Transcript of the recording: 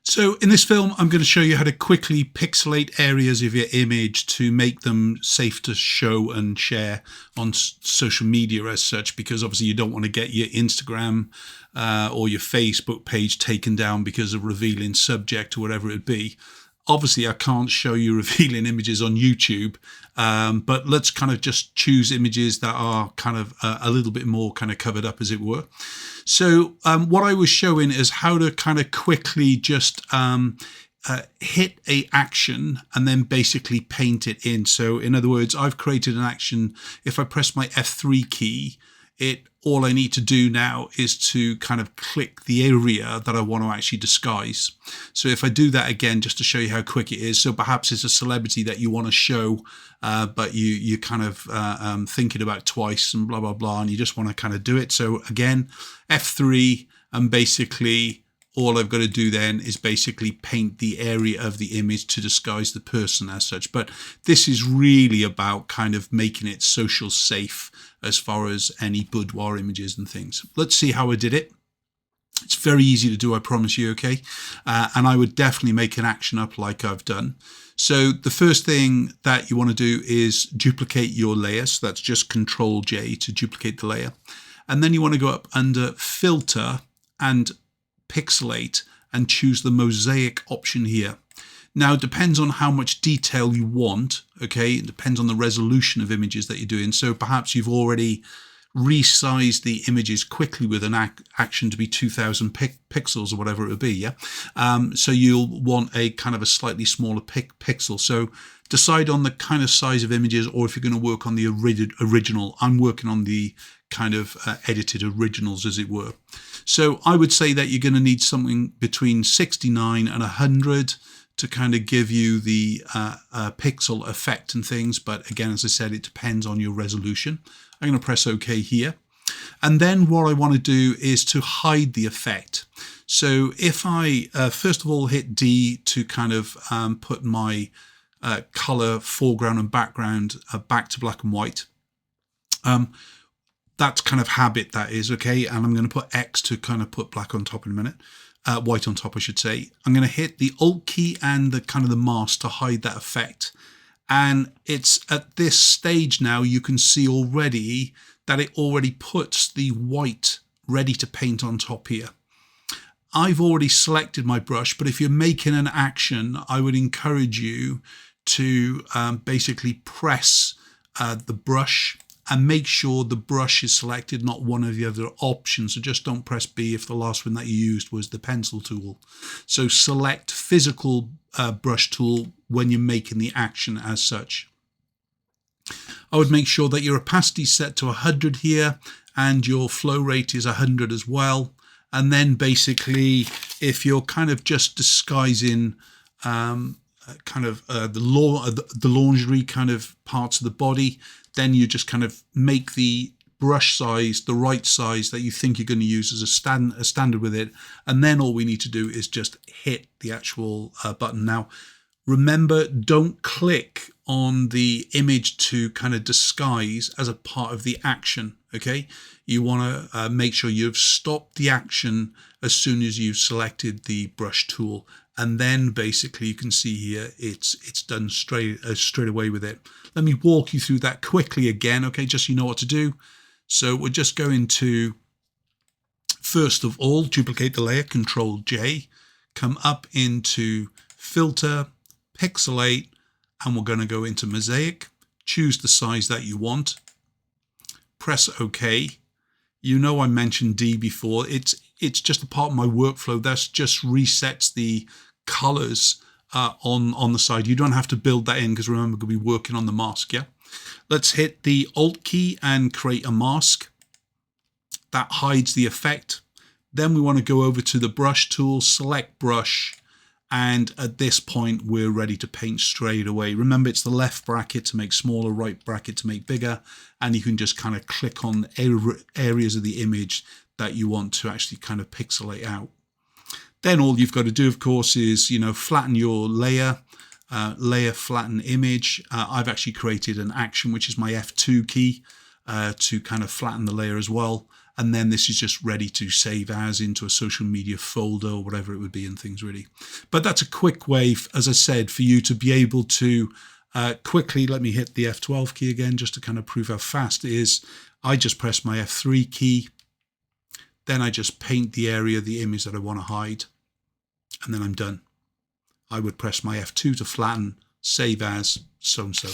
So in this film, I'm going to show you how to quickly pixelate areas of your image to make them safe to show and share on social media as such, because obviously you don't want to get your Instagram or your Facebook page taken down because of revealing subject or whatever it be. Obviously, I can't show you revealing images on YouTube, but let's kind of just choose images that are kind of a little bit more kind of covered up, as it were. So what I was showing is how to kind of quickly just hit a action and then basically paint it in. So in other words, I've created an action. If I press my F3 key, all I need to do now is to kind of click the area that I want to actually disguise. So if I do that again, just to show you how quick it is. So perhaps it's a celebrity that you want to show, but you kind of thinking about twice and blah, blah, blah, and you just want to kind of do it. So again, F3, and basically all I've got to do then is basically paint the area of the image to disguise the person as such. But this is really about kind of making it social safe as far as any boudoir images and things. Let's see how I did it. It's very easy to do, I promise you, okay? And I would definitely make an action up like I've done. So the first thing that you want to do is duplicate your layer. So that's just Control J to duplicate the layer. And then you want to go up under Filter and Pixelate and choose the Mosaic option here. Now, it depends on how much detail you want, okay? It depends on the resolution of images that you're doing. So perhaps you've already resized the images quickly with an action to be 2000 pixels or whatever it would be, yeah? So you'll want a kind of a slightly smaller pixel. So decide on the kind of size of images, or if you're going to work on the original. I'm working on the kind of edited originals, as it were. So I would say that you're going to need something between 69 and 100 to kind of give you the pixel effect and things. But again, as I said, it depends on your resolution. I'm going to press OK here. And then what I want to do is to hide the effect. So if I, first of all, hit D to kind of put my color foreground and background back to black and white. That's kind of habit, that is, okay? And I'm going to put X to kind of put black on top in a minute. White on top, I should say. I'm going to hit the Alt key and the kind of the mask to hide that effect. And it's at this stage now, you can see already that it already puts the white ready to paint on top here. I've already selected my brush, but if you're making an action, I would encourage you to basically press the brush and make sure the brush is selected, not one of the other options. So just don't press B if the last one that you used was the pencil tool. So select physical brush tool when you're making the action as such. I would make sure that your opacity is set to 100 here and your flow rate is 100 as well. And then basically, if you're kind of just disguising the lingerie kind of parts of the body, then you just kind of make the brush size the right size that you think you're going to use as a standard with it. And then all we need to do is just hit the actual button. Now, remember, don't click on the image to kind of disguise as a part of the action, okay? You want to make sure you've stopped the action as soon as you've selected the brush tool. And then basically you can see here it's done straight away with it. Let me walk you through that quickly again, okay, just so you know what to do. So we're just going to, first of all, duplicate the layer, Control J, come up into Filter, Pixelate, and we're going to go into Mosaic, choose the size that you want, press OK. You know I mentioned D before. It's just a part of my workflow. That just resets the colors on the side. You don't have to build that in because remember, we're going to be working on the mask, yeah? Let's hit the Alt key and create a mask. That hides the effect. Then we want to go over to the brush tool, select brush, and at this point we're ready to paint straight away. Remember, it's the left bracket to make smaller, right bracket to make bigger, and you can just kind of click on areas of the image that you want to actually kind of pixelate out. Then all you've got to do, of course, is, you know, flatten your layer, flatten image. I've actually created an action, which is my F2 key, to kind of flatten the layer as well. And then this is just ready to save as into a social media folder or whatever it would be and things really. But that's a quick way, as I said, for you to be able to quickly, let me hit the F12 key again, just to kind of prove how fast it is. I just press my F3 key. Then I just paint the area of the image that I want to hide. And then I'm done. I would press my F2 to flatten, save as, so and so.